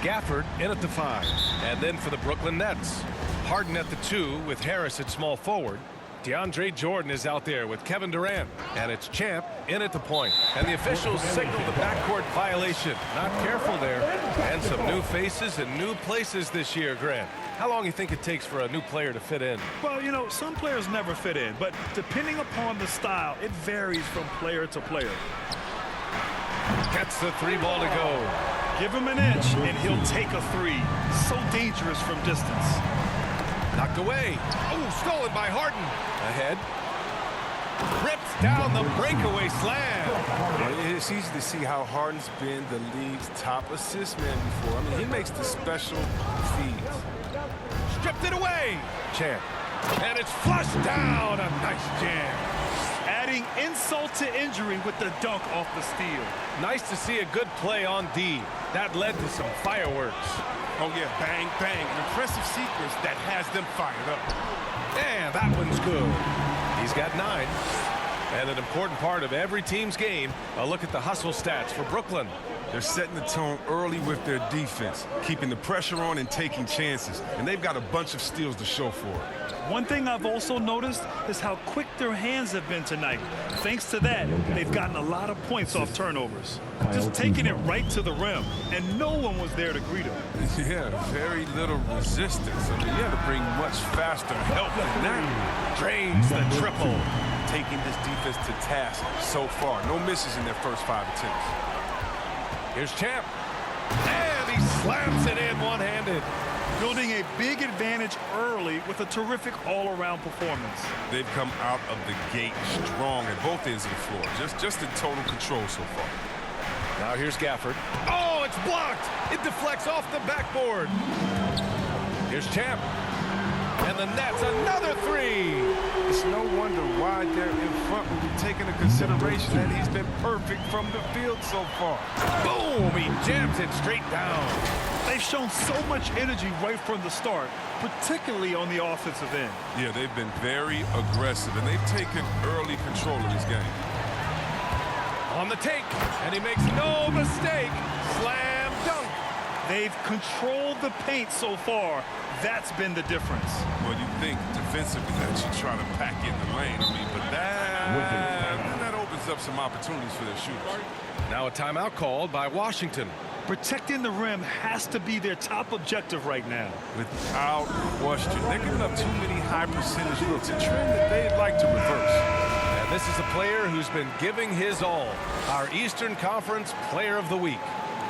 Gafford in at the 5. And then for the Brooklyn Nets, Harden at the 2 with Harris at small forward. DeAndre Jordan is out there with Kevin Durant. And it's Champ in at the point. And the officials signal the backcourt violation. Not careful there. And some new faces and new places this year, Grant. How long do you think it takes for a new player to fit in? Well, you know, some players never fit in. But depending upon the style, it varies from player to player. Gets the 3 ball to go. Give him an inch, and he'll take a 3. So dangerous from distance. Knocked away. Oh, stolen by Harden. Ahead. Rips down the breakaway slam. It's easy to see how Harden's been the league's top assist man before. I mean, he makes the special feeds. Stripped it away. Champ. And it's flushed down. A nice jam. Adding insult to injury with the dunk off the steal. Nice to see a good play on D. That led to some fireworks. Oh, yeah, bang, bang. An impressive sequence that has them fired up. And that one's good. He's got 9. And an important part of every team's game, a look at the hustle stats for Brooklyn. They're setting the tone early with their defense, keeping the pressure on and taking chances. And they've got a bunch of steals to show for it. One thing I've also noticed is how quick their hands have been tonight. Thanks to that, they've gotten a lot of points off turnovers. Just taking it right to the rim, and no one was there to greet him. Yeah, very little resistance. I mean, you have to bring much faster help than that. Drains the triple. Taking this defense to task so far. No misses in their first 5 attempts. Here's Champ. And he slams it in one-handed. Building a big advantage early with a terrific all-around performance. They've come out of the gate strong at both ends of the floor. Just in total control so far. Now here's Gafford. Oh, it's blocked. It deflects off the backboard. Here's Champ. And the Nets, another 3. It's no wonder why they're in front when you take into consideration that he's been perfect from the field so far. Boom! He jams it straight down. They've shown so much energy right from the start, particularly on the offensive end. Yeah, they've been very aggressive, and they've taken early control of this game. On the take, and he makes no mistake. Slam dunk. They've controlled the paint so far. That's been the difference. Well, you think defensively that you try to pack in the lane. I mean, but that opens up some opportunities for their shooters. Now a timeout called by Washington. Protecting the rim has to be their top objective right now. Without question. They're giving up too many high percentage looks, a trend that they'd like to reverse. And this is a player who's been giving his all. Our Eastern Conference Player of the Week.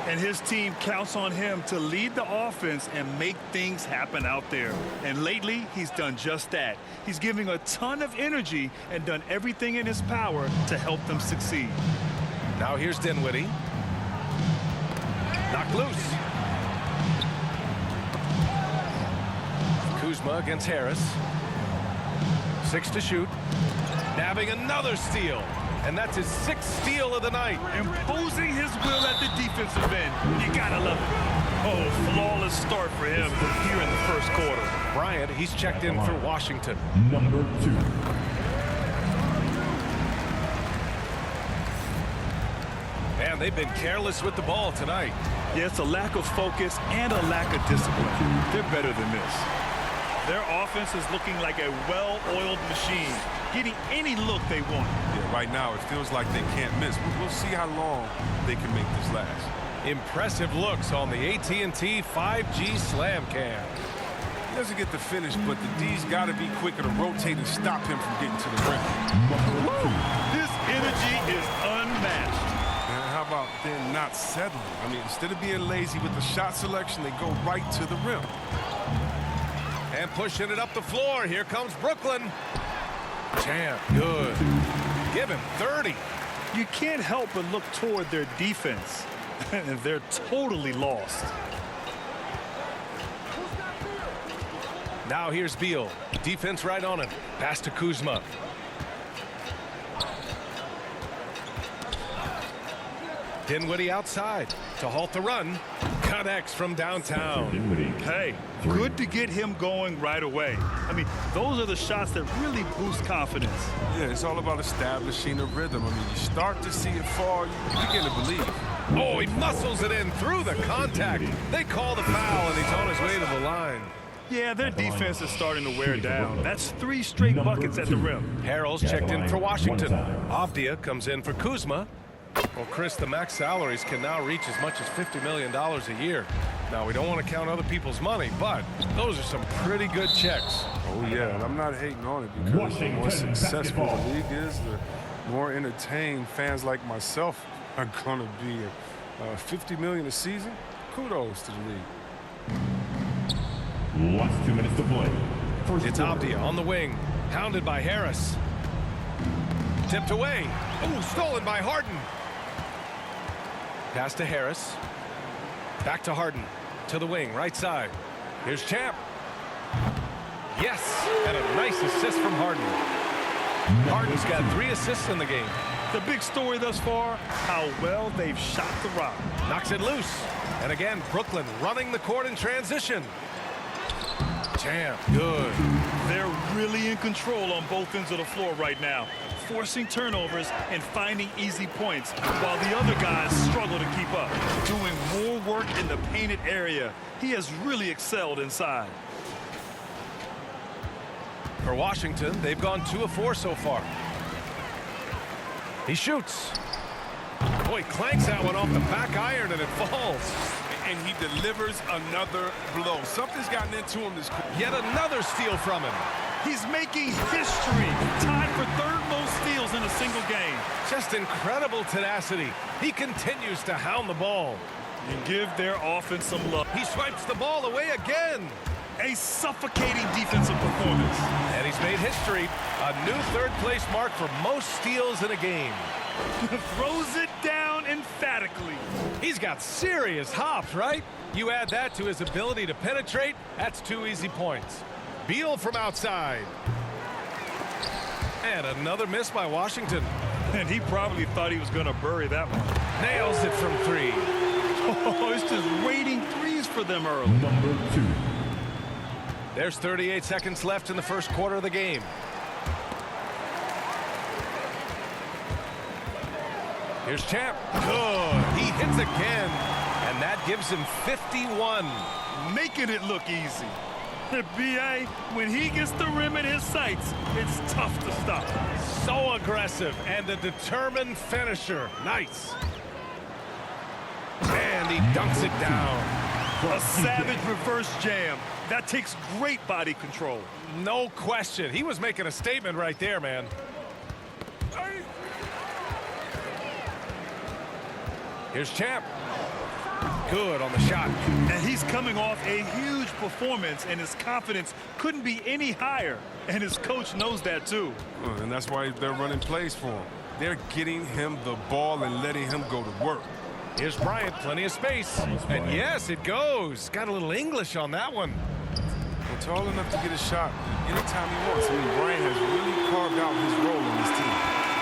And his team counts on him to lead the offense and make things happen out there. And lately, he's done just that. He's giving a ton of energy and done everything in his power to help them succeed. Now here's Dinwiddie. Knocked loose. Kuzma against Harris. 6 to shoot. Nabbing another steal. And that's his 6th steal of the night. Imposing his will at the defensive end. You gotta love it. Oh, flawless start for him here in the first quarter. Bryant, he's checked in for Washington. Number 2. And they've been careless with the ball tonight. Yeah, it's a lack of focus and a lack of discipline. They're better than this. Their offense is looking like a well-oiled machine, getting any look they want. Yeah, right now it feels like they can't miss. We'll see how long they can make this last. Impressive looks on the AT&T 5G Slam Cam. He doesn't get the finish, but the D's got to be quicker to rotate and stop him from getting to the rim. This energy is unmatched. And how about them not settling? I mean, instead of being lazy with the shot selection, they go right to the rim. And pushing it up the floor. Here comes Brooklyn. Champ, good. Give him 30. You can't help but look toward their defense. They're totally lost. Now here's Beal. Defense right on him. Pass to Kuzma. Dinwiddie outside to halt the run. Connects from downtown. Hey, good to get him going right away. I mean, those are the shots that really boost confidence. Yeah, it's all about establishing a rhythm. I mean, you start to see it fall, you begin to believe. Oh, he muscles it in through the contact. They call the foul, and he's on his way to the line. Yeah, their defense is starting to wear down. That's 3 straight buckets at the rim. Harrell's checked in for Washington. Avdia comes in for Kuzma. Well, Chris, the max salaries can now reach as much as $50 million a year. Now, we don't want to count other people's money, but those are some pretty good checks. Oh, yeah, and I'm not hating on it because the more successful the league is, the more entertained fans like myself are going to be. $50 million a season? Kudos to the league. Last 2 minutes to play. It's Avdia on the wing, hounded by Harris. Tipped away. Oh, stolen by Harden. Pass to Harris. Back to Harden. To the wing, right side. Here's Champ. Yes, and a nice assist from Harden. Harden's got 3 assists in the game. The big story thus far, how well they've shot the rock. Knocks it loose. And again, Brooklyn running the court in transition. Champ, good. They're really in control on both ends of the floor right now, forcing turnovers and finding easy points, while the other guys struggle to keep up. Doing more work in the painted area. He has really excelled inside. For Washington, they've gone 2 of 4 so far. He shoots. Boy, clanks that one off the back iron and it falls. And he delivers another blow. Something's gotten into him this quarter. Yet another steal from him. He's making history, tied for 3rd most steals in a single game. Just incredible tenacity. He continues to hound the ball. And give their offense some love. He swipes the ball away again. A suffocating defensive performance. And he's made history. A new 3rd place mark for most steals in a game. Throws it down emphatically. He's got serious hops, right? You add that to his ability to penetrate, that's 2 easy points. Beal from outside. And another miss by Washington. And he probably thought he was going to bury that one. Nails it from 3. Oh, it's just waiting threes for them early. Number 2. There's 38 seconds left in the first quarter of the game. Here's Champ. Good. He hits again. And that gives him 51. Making it look easy. B.A., when he gets the rim in his sights, it's tough to stop. So aggressive and a determined finisher. Nice. And he dunks it down. A savage reverse jam. That takes great body control. No question. He was making a statement right there, man. Here's Champ. Good on the shot. And he's coming off a huge performance, and his confidence couldn't be any higher. And his coach knows that, too. And that's why they're running plays for him. They're getting him the ball and letting him go to work. Here's Bryant, plenty of space. And yes, it goes. Got a little English on that one. And tall enough to get a shot anytime he wants. I mean, Bryant has really carved out his role in this team.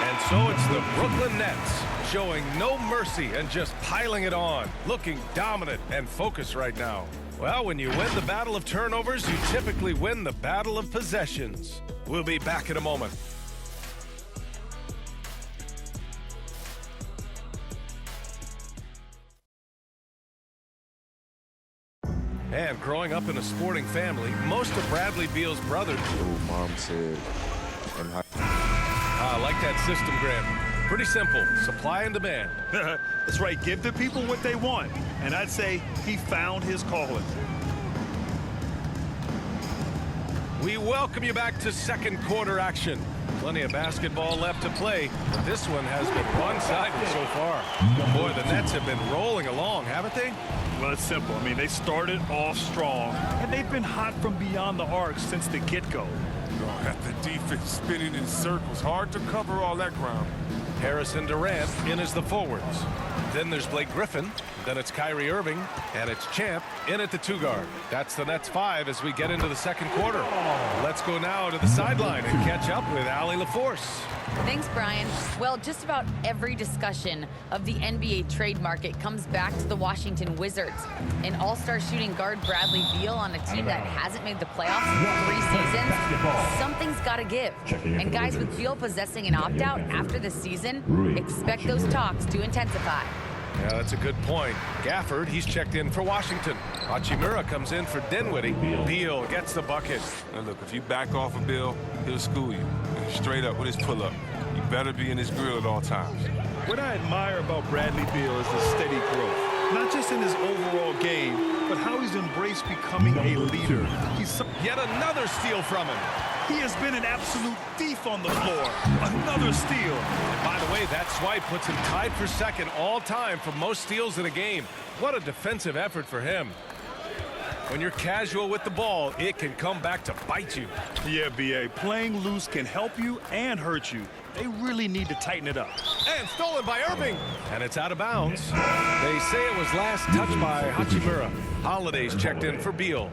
And so it's the Brooklyn Nets showing no mercy and just piling it on, looking dominant and focused right now. Well, when you win the battle of turnovers, you typically win the battle of possessions. We'll be back in a moment. And growing up in a sporting family, most of Bradley Beal's brothers... Oh, Mom said... I like that system, Grant. Pretty simple. Supply and demand. That's right. Give the people what they want. And I'd say he found his calling. We welcome you back to second quarter action. Plenty of basketball left to play, but this one has been one-sided so far. Boy, the Nets have been rolling along, haven't they? Well, it's simple. I mean, they started off strong, and they've been hot from beyond the arc since the get-go. Got the defense spinning in circles. Hard to cover all that ground. Harris and Durant in as the forwards. Then there's Blake Griffin. Then it's Kyrie Irving. And it's Champ in at the 2-guard. That's the Nets 5 as we get into the second quarter. Let's go now to the sideline and catch up with Allie LaForce. Thanks, Brian. Well, just about every discussion of the NBA trade market comes back to the Washington Wizards. An all-star shooting guard Bradley Beal on a team that hasn't made the playoffs in 3 seasons. Something's got to give. And guys, with Beal possessing an opt-out after the season, expect those talks to intensify. Yeah, that's a good point. Gafford, he's checked in for Washington. Hachimura comes in for Dinwiddie. Beal gets the bucket. Now look, if you back off of Bill, he'll school you. Straight up with his pull-up. You better be in his grill at all times. What I admire about Bradley Beal is his steady growth. Not just in his overall game, but how he's embraced becoming a leader. He's Yet another steal from him. He has been an absolute thief on the floor. Another steal. And by the way, that swipe puts him tied for second all time for most steals in a game. What a defensive effort for him. When you're casual with the ball, it can come back to bite you. Yeah, B.A. Playing loose can help you and hurt you. They really need to tighten it up. And stolen by Irving. And it's out of bounds. They say it was last touched by Hachimura. Holiday's checked in for Beal.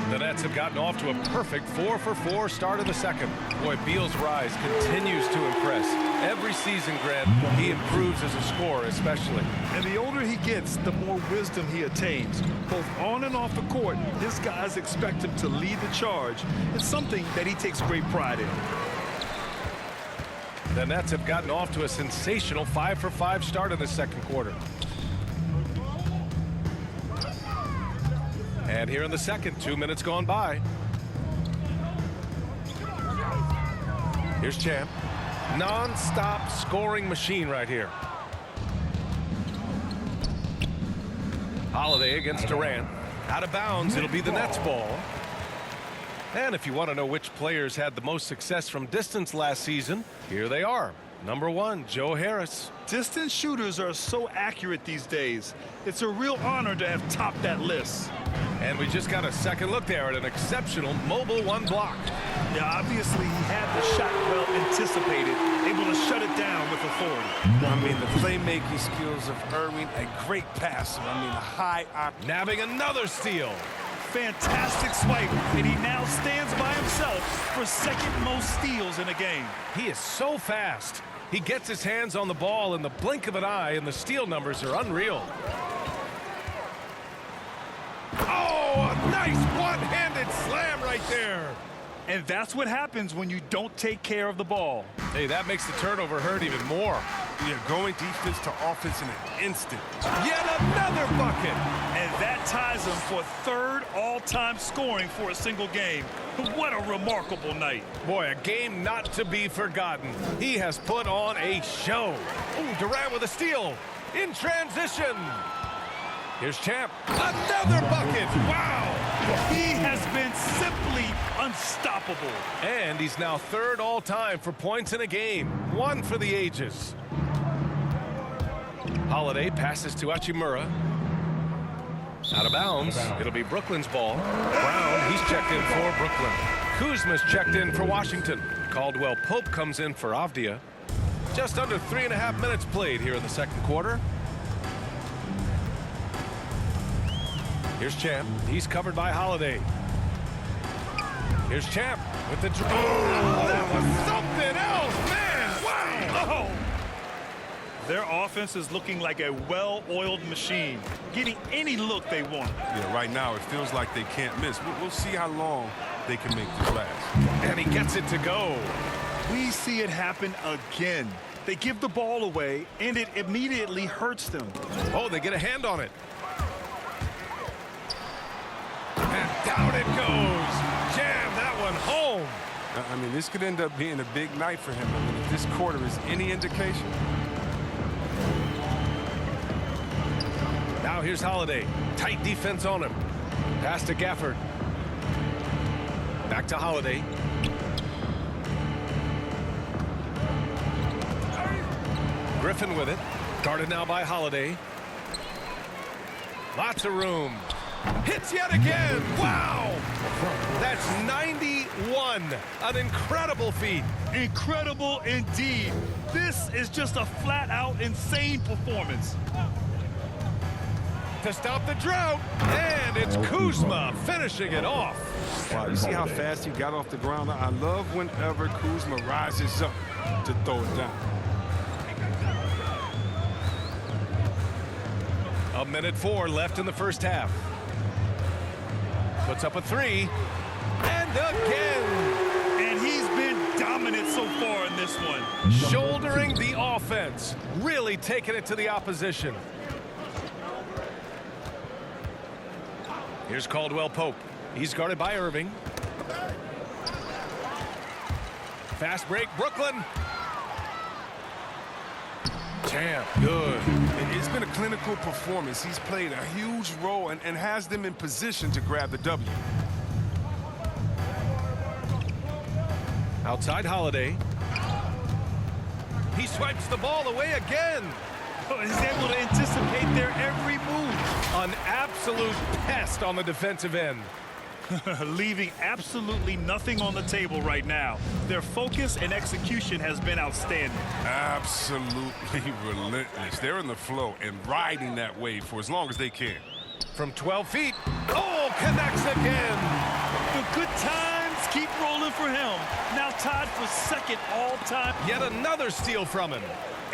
The Nets have gotten off to a perfect 4-for-4 start of the second. Boy, Beal's rise continues to impress. Every season, Grant, he improves as a scorer especially. And the older he gets, the more wisdom he attains. Both on and off the court, his guys expect him to lead the charge. It's something that he takes great pride in. The Nets have gotten off to a sensational 5-for-5 start in the second quarter. And here in the second, 2 minutes gone by. Here's Champ. Non-stop scoring machine right here. Holiday against Durant. Out of bounds, it'll be the Nets ball. And if you want to know which players had the most success from distance last season, here they are. Number 1, Joe Harris. Distance shooters are so accurate these days. It's a real honor to have topped that list. And we just got a second look there at an exceptional mobile one block. Yeah, obviously he had the shot well anticipated, able to shut it down with authority. I mean, the playmaking skills of Irving, a great passer. I mean, a high Nabbing another steal. Fantastic swipe, and he now stands by himself for second most steals in a game. He is so fast. He gets his hands on the ball in the blink of an eye, and the steal numbers are unreal. Oh, a nice one-handed slam right there. And that's what happens when you don't take care of the ball. Hey, that makes the turnover hurt even more. Yeah, going defense to offense in an instant. Yet another bucket. And that ties him for third all-time scoring for a single game. What a remarkable night. Boy, a game not to be forgotten. He has put on a show. Ooh, Durant with a steal in transition. Here's Champ. Another bucket. Wow. He has been simply unstoppable. And he's now third all-time for points in a game. One for the ages. Holiday passes to Hachimura. Out of bounds. It'll be Brooklyn's ball. Brown, he's checked in for Brooklyn. Kuzma's checked in for Washington. Caldwell Pope comes in for Avdia. Just under 3.5 minutes played here in the second quarter. Here's Champ. He's covered by Holiday. Here's Champ with the... Oh, that was something else, man! Wow! Oh. Their offense is looking like a well-oiled machine, getting any look they want. Yeah, right now it feels like they can't miss. We'll see how long they can make this last. And he gets it to go. We see it happen again. They give the ball away, and it immediately hurts them. Oh, they get a hand on it. And down it goes. Jam that one home. I mean, this could end up being a big night for him. I mean, if this quarter is any indication. Now here's Holiday. Tight defense on him. Pass to Gafford. Back to Holiday. Griffin with it. Guarded now by Holiday. Lots of room. Hits yet again. Wow. That's 91. An incredible feat. Incredible indeed. This is just a flat-out insane performance. To stop the drought. And it's Kuzma finishing it off. Wow, you see how fast he got off the ground? I love whenever Kuzma rises up to throw it down. A minute 4 left in the first half. Puts up a 3. And again. And he's been dominant so far in this one. Shouldering the offense. Really taking it to the opposition. Here's Caldwell Pope. He's guarded by Irving. Fast break, Brooklyn. Champ, good. It's been a clinical performance. He's played a huge role and has them in position to grab the W. Outside Holiday. He swipes the ball away again. Oh, he's able to anticipate their every move. An absolute pest on the defensive end. Leaving absolutely nothing on the table right now. Their focus and execution has been outstanding. Absolutely relentless. They're in the flow and riding that wave for as long as they can. From 12 feet. Oh, connects again. The good times keep rolling for him. Now tied for second all-time. Yet another steal from him.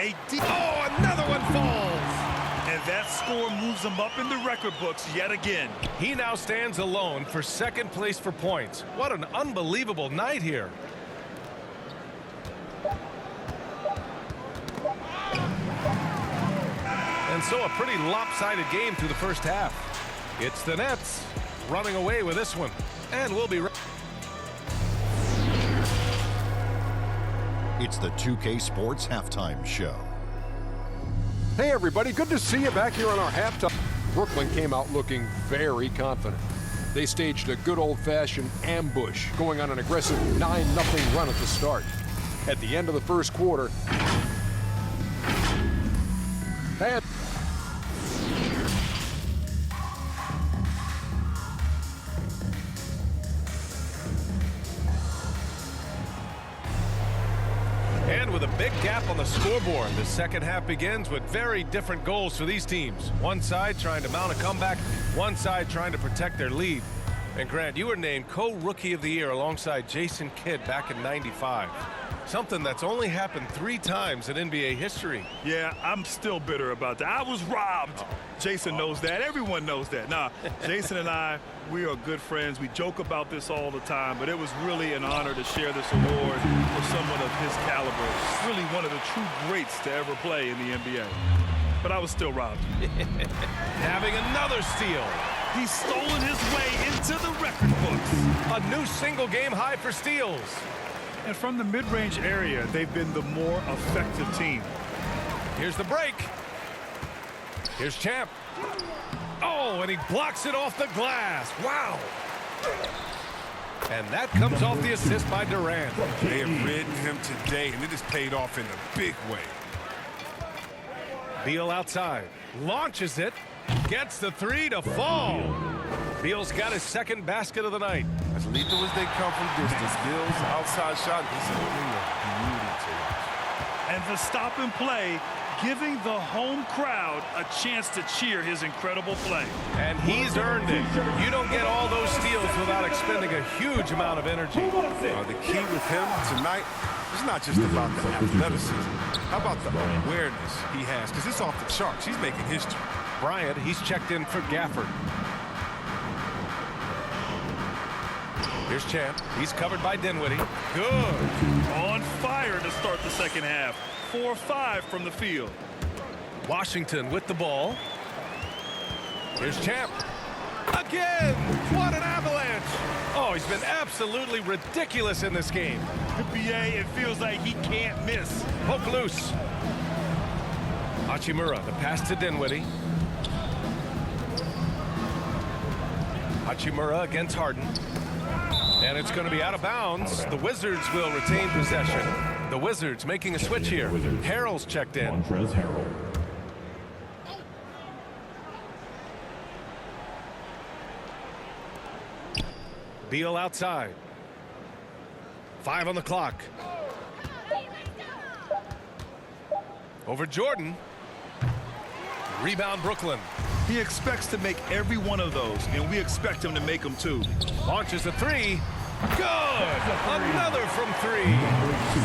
Oh, another one falls. And that score moves him up in the record books yet again. He now stands alone for second place for points. What an unbelievable night here. And so a pretty lopsided game through the first half. It's the Nets running away with this one. And we'll be right. It's the 2K Sports Halftime Show. Hey everybody, good to see you back here on our halftime. Brooklyn came out looking very confident. They staged a good old-fashioned ambush, going on an aggressive 9-0 run at the start. At the end of the first quarter, And with a big gap on the scoreboard, the second half begins with very different goals for these teams. One side trying to mount a comeback, one side trying to protect their lead. And Grant, you were named co-rookie of the year alongside Jason Kidd back in '95. Something that's only happened 3 times in NBA history. Yeah, I'm still bitter about that. I was robbed. Jason knows that. Everyone knows that. Nah, Jason and I, we are good friends. We joke about this all the time, but it was really an honor to share this award with someone of his caliber. Really one of the true greats to ever play in the NBA. But I was still robbed. Having another steal. He's stolen his way into the record books. A new single-game high for steals. And from the mid-range area, they've been the more effective team. Here's the break. Here's Champ. Oh, and he blocks it off the glass. Wow. And that comes off the assist by Durant. They have ridden him today, and it has paid off in a big way. Beal outside. Launches it. Gets the 3 to fall. Beal's got his second basket of the night. As lethal as they come from distance, Beal's outside shot is a beauty to watch. And the stop and play, giving the home crowd a chance to cheer his incredible play. And he's earned it. You don't get all those steals without expending a huge amount of energy. The key with him tonight is not just about the athleticism. How about the awareness he has? Because it's off the charts. He's making history. Bryant, he's checked in for Gafford. Here's Champ. He's covered by Dinwiddie. Good. On fire to start the second half. 4-5 from the field. Washington with the ball. Here's Champ. Again! What an avalanche! Oh, he's been absolutely ridiculous in this game. BA, it feels like he can't miss. Poke loose. Hachimura, the pass to Dinwiddie. Hachimura against Harden. And it's going to be out of bounds. The Wizards will retain possession. The Wizards making a switch here. Harrell's checked in. Beal outside. 5 on the clock. Over Jordan. Rebound Brooklyn. He expects to make every one of those, and we expect him to make them too. Launches a 3. Good! Another from 3.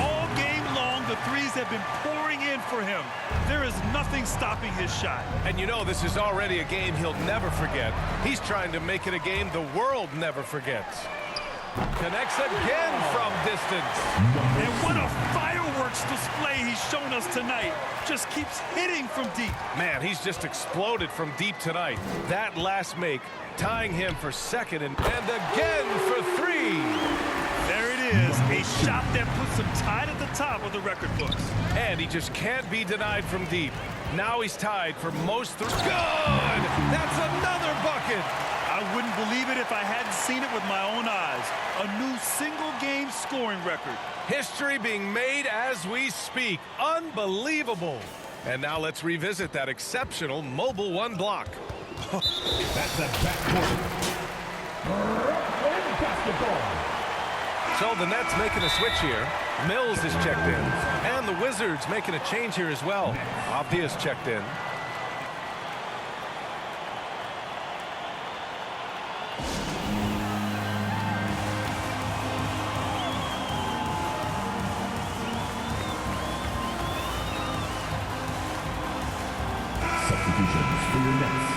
All game long, the threes have been pouring in for him. There is nothing stopping his shot. And you know this is already a game he'll never forget. He's trying to make it a game the world never forgets. Connects again from distance. And what a fireworks display he's shown us tonight. Just keeps hitting from deep. Man, he's just exploded from deep tonight. That last make, tying him for second, and again for three. There it is, a shot that puts him tied at the top of the record books. And he just can't be denied from deep. Now he's tied for most Good! That's another bucket. I wouldn't believe it if I hadn't seen it with my own eyes. A new single-game scoring record. History being made as we speak. Unbelievable. And now let's revisit that exceptional Mobile One block. That's a backcourt. Basketball. So the Nets making a switch here. Mills is checked in. And the Wizards making a change here as well. Avdia's checked in. Substitutions for your Nets.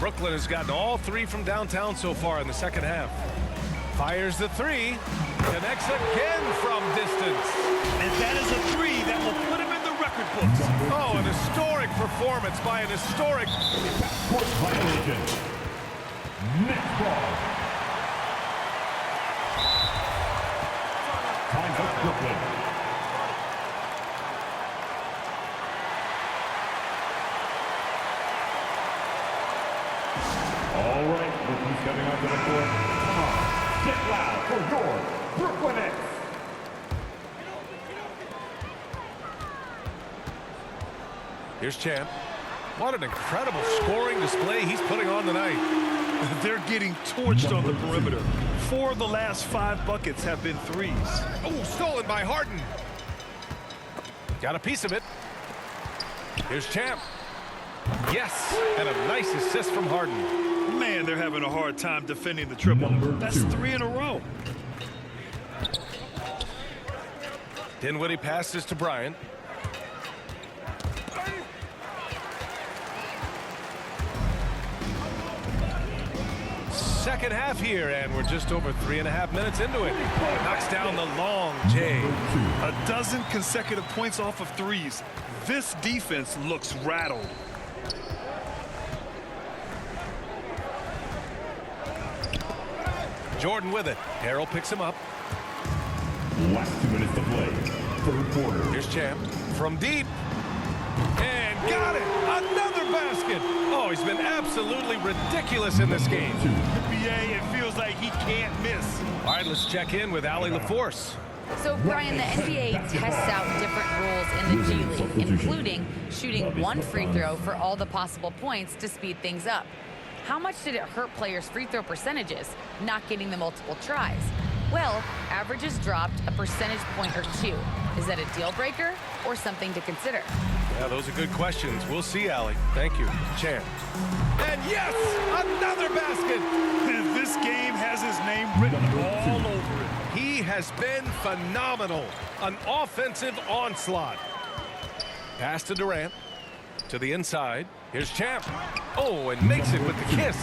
Brooklyn has gotten all three from downtown so far in the second half. Fires the three. Connects again from distance. And that is a three that will put him in the record books. Oh, an historic performance by an historic... Backcourt violation. Net ball. Time's up, Brooklyn. All right, rookies coming onto the court. Come on, get loud for your Brooklyn Nets. Here's Champ. What an incredible scoring display he's putting on tonight. They're getting torched on the perimeter. 4 of the last 5 buckets have been threes. Oh, stolen by Harden. Got a piece of it. Here's Champ. Yes, and a nice assist from Harden. Man, they're having a hard time defending the triple. That's 3 in a row. Dinwiddie passes to Bryant. Second half here, and we're just over 3.5 minutes into it. Knocks down the long J. A dozen consecutive points off of threes. This defense looks rattled. Jordan with it. Harrell picks him up. Last 2 minutes to play. Third quarter. Here's Champ from deep. And got it. Another basket. Oh, he's been absolutely ridiculous in this game. NBA, it feels like he can't miss. All right, let's check in with Allie LaForce. So, Brian, the NBA tests out different rules in the G League, including shooting 1 free throw for all the possible points to speed things up. How much did it hurt players' free throw percentages, not getting the multiple tries? Well, averages dropped a percentage point or 2. Is that a deal breaker or something to consider? Yeah, those are good questions. We'll see, Allie. Thank you. Champ. And yes, another basket. And this game has his name written all over it. He has been phenomenal. An offensive onslaught. Pass to Durant. To the inside. Here's Champ. Oh, and makes it with the kiss.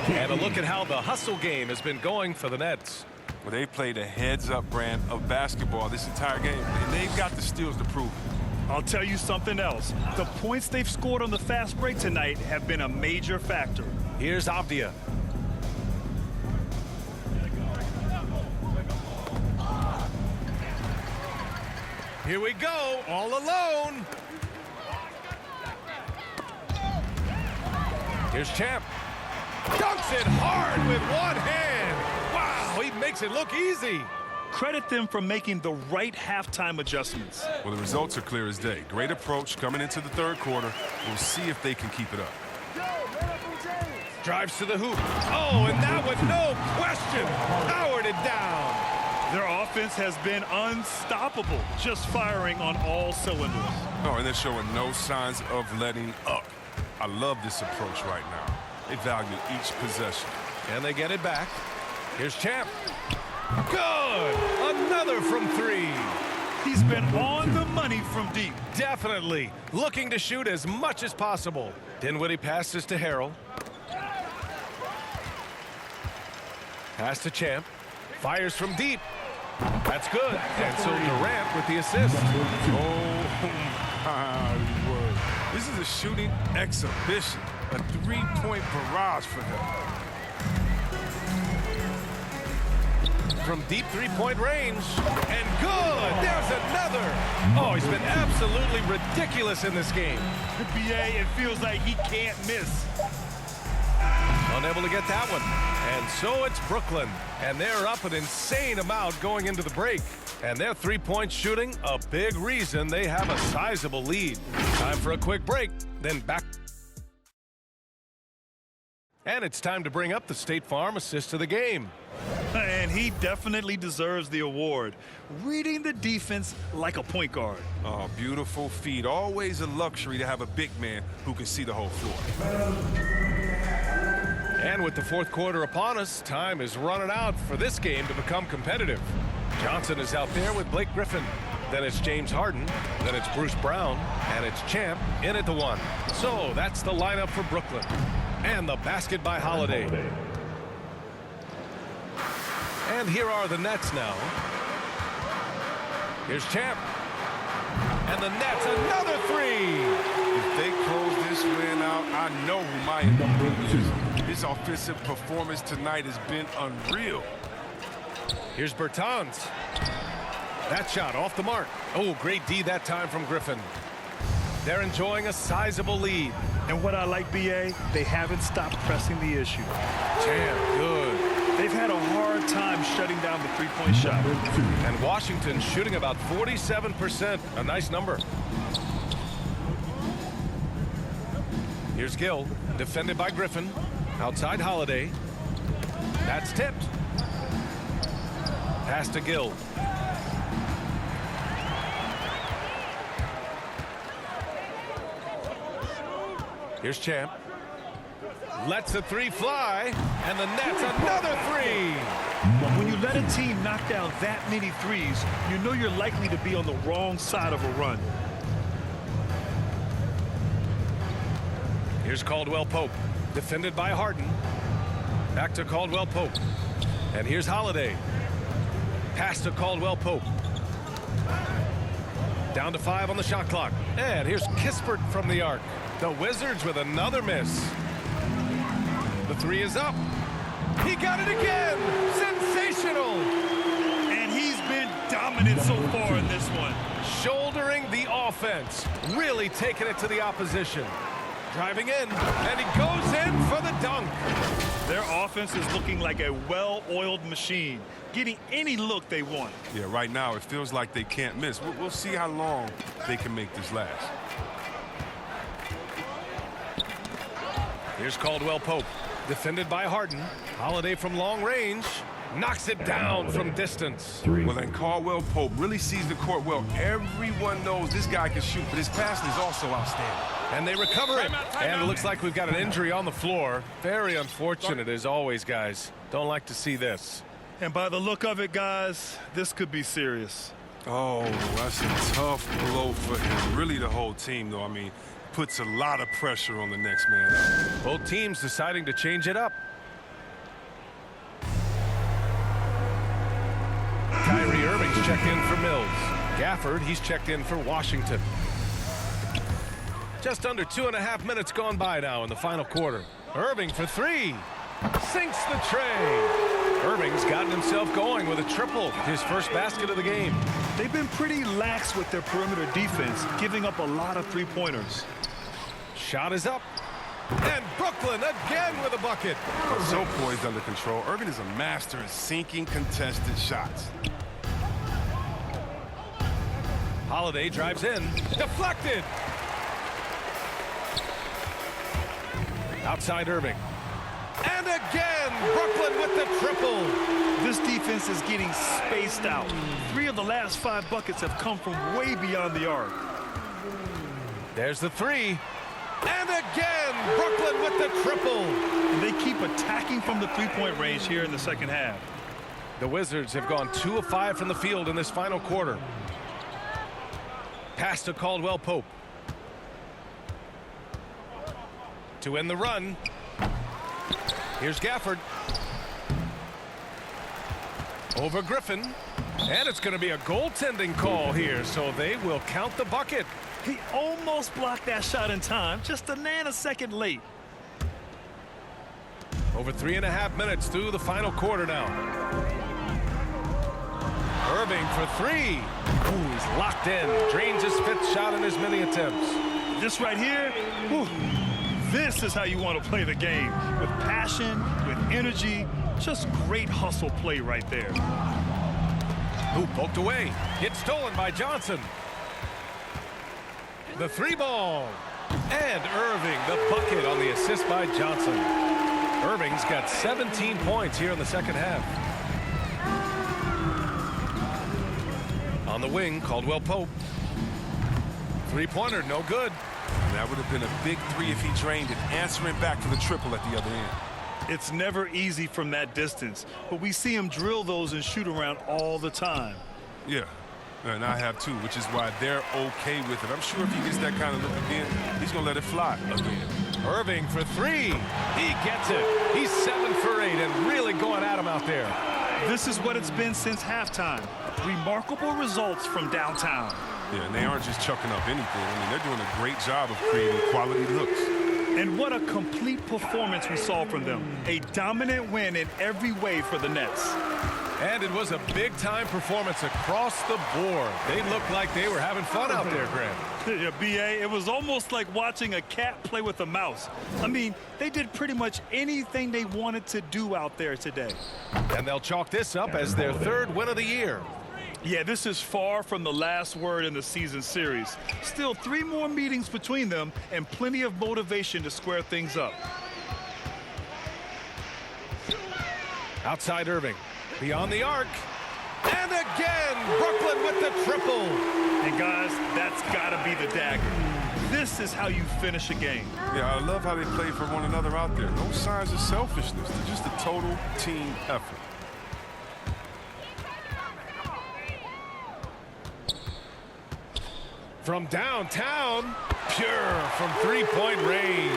And a look at how the hustle game has been going for the Nets. Well, they played a heads-up brand of basketball this entire game, and they've got the steals to prove it. I'll tell you something else. The points they've scored on the fast break tonight have been a major factor. Here's Avdia. Here we go, all alone. Here's Champ. Dunks it hard with one hand. Wow, he makes it look easy. Credit them for making the right halftime adjustments. Well, the results are clear as day. Great approach coming into the third quarter. We'll see if they can keep it up. Drives to the hoop. Oh, and that one, no question, powered it down. Their offense has been unstoppable, just firing on all cylinders. Oh, and they're showing no signs of letting up. I love this approach right now. They value each possession. And they get it back. Here's Champ. Good! Another from 3. He's been on the money from deep. Definitely. Looking to shoot as much as possible. Dinwiddie passes to Harrell. Pass to Champ. Fires from deep. That's good. And so Durant with the assist. Oh, my word. This is a shooting exhibition. A three-point barrage for him. From deep three-point range. And good. There's another. Oh, he's been absolutely ridiculous in this game. BA, it feels like he can't miss. Unable to get that one. And so it's Brooklyn. And they're up an insane amount going into the break. And their three-point shooting, a big reason they have a sizable lead. Time for a quick break, then back. And it's time to bring up the State Farm assist of the game. And he definitely deserves the award. Reading the defense like a point guard. Oh, beautiful feed. Always a luxury to have a big man who can see the whole floor. And with the fourth quarter upon us, time is running out for this game to become competitive. Johnson is out there with Blake Griffin. Then it's James Harden. Then it's Bruce Brown. And it's Champ in at the one. So that's the lineup for Brooklyn. And the basket by Holiday. And here are the Nets now. Here's Champ. And the Nets, another three. If they close this win out, I know who my MVP is. His offensive performance tonight has been unreal. Here's Bertans. That shot off the mark. Oh, great D that time from Griffin. They're enjoying a sizable lead. And what I like, BA, they haven't stopped pressing the issue. Champ, good. They've had a hard time shutting down the three-point shot. And Washington shooting about 47%. A nice number. Here's Gill, defended by Griffin. Outside Holiday. That's tipped. Pass to Gill. Here's Champ. Lets the three fly. And the Nets, another three. When you let a team knock down that many threes, you know you're likely to be on the wrong side of a run. Here's Caldwell Pope, defended by Harden. Back to Caldwell Pope. And here's Holiday. Pass to Caldwell Pope. Down to 5 on the shot clock. And here's Kispert from the arc. The Wizards with another miss. The three is up. He got it again. Sensational. And he's been dominant so far in this one. Shouldering the offense. Really taking it to the opposition. Driving in, and he goes in for the dunk. Their offense is looking like a well-oiled machine, getting any look they want. Yeah, right now it feels like they can't miss. We'll see how long they can make this last. Here's Caldwell Pope, defended by Harden. Holiday from long range, knocks it down from distance. Well, then Caldwell Pope really sees the court well. Everyone knows this guy can shoot, but his passing is also outstanding. And they recover it. And it looks like we've got an injury on the floor. Very unfortunate as always, guys. Don't like to see this. And by the look of it, guys, this could be serious. Oh, that's a tough blow for him. Really the whole team, though. I mean, puts a lot of pressure on the next man up. Both teams deciding to change it up. Kyrie Irving's checked in for Mills. Gafford, he's checked in for Washington. Just under 2.5 minutes gone by now in the final quarter. Irving for three. Sinks the tray. Irving's gotten himself going with a triple. His first basket of the game. They've been pretty lax with their perimeter defense, giving up a lot of three-pointers. Shot is up. And Brooklyn again with a bucket. So poised under control. Irving is a master at sinking contested shots. Holiday drives in. Deflected. Outside Irving. And again, Brooklyn with the triple. This defense is getting spaced out. 3 of the last 5 buckets have come from way beyond the arc. There's the three. And again, Brooklyn with the triple. And they keep attacking from the three-point range here in the second half. The Wizards have gone 2 of 5 from the field in this final quarter. Pass to Caldwell Pope. To end the run. Here's Gafford. Over Griffin. And it's going to be a goaltending call here, so they will count the bucket. He almost blocked that shot in time, just a nanosecond late. Over 3.5 minutes through the final quarter now. Irving for three. Ooh, he's locked in. Drains his 5th shot in as many attempts. This right here, whew, this is how you want to play the game. With passion, with energy, just great hustle play right there. Ooh, poked away. Gets stolen by Johnson. The 3-ball. And Irving, the bucket on the assist by Johnson. Irving's got 17 points here in the second half. On the wing, Caldwell Pope. 3-pointer, no good. And that would have been a big 3 if he drained it, answering back for the triple at the other end. It's never easy from that distance, but we see him drill those and shoot around all the time. Yeah, and I have too, which is why they're okay with it. I'm sure if he gets that kind of look again, he's going to let it fly again. Irving for 3. He gets it. He's 7 for 8 and really going at him out there. This is what it's been since halftime. Remarkable results from downtown. Yeah, and they aren't just chucking up anything. I mean, they're doing a great job of creating quality looks. And what a complete performance we saw from them. A dominant win in every way for the Nets. And it was a big-time performance across the board. They looked like they were having fun out there, Grant. Yeah, B.A., it was almost like watching a cat play with a mouse. I mean, they did pretty much anything they wanted to do out there today. And they'll chalk this up as their 3rd win of the year. Yeah, this is far from the last word in the season series. Still 3 more meetings between them and plenty of motivation to square things up. Outside Irving. Beyond the arc. And again, Brooklyn with the triple. And guys, that's got to be the dagger. This is how you finish a game. Yeah, I love how they play for one another out there. No signs of selfishness. They're just a total team effort. From downtown, pure from 3-point range.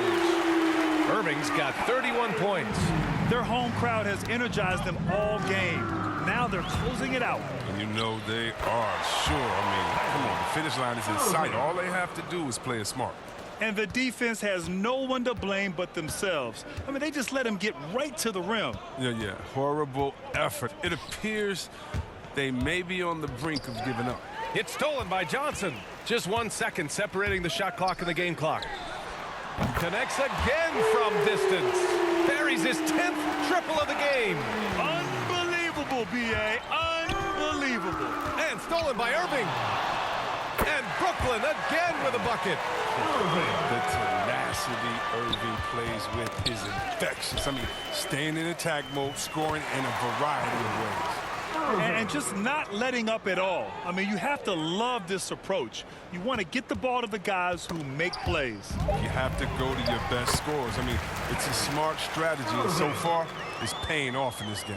Irving's got 31 points. Their home crowd has energized them all game. Now they're closing it out. And you know they are sure. I mean, come on, the finish line is in sight. All they have to do is play it smart. And the defense has no one to blame but themselves. I mean, they just let them get right to the rim. Yeah. Horrible effort. It appears they may be on the brink of giving up. It's stolen by Johnson. Just 1 second separating the shot clock and the game clock. Connects again from distance. Buries his 10th triple of the game. Unbelievable, B.A. Unbelievable. And stolen by Irving. And Brooklyn again with a bucket. The tenacity Irving plays with is infectious. I mean, staying in attack mode, scoring in a variety of ways. And just not letting up at all. I mean, you have to love this approach. You want to get the ball to the guys who make plays. You have to go to your best scorers. I mean, it's a smart strategy, and so far, it's paying off in this game.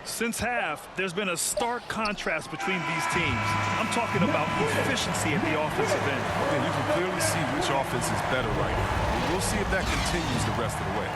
Since half, there's been a stark contrast between these teams. I'm talking about efficiency at the offensive end. And you can clearly see which offense is better right now. We'll see if that continues the rest of the way.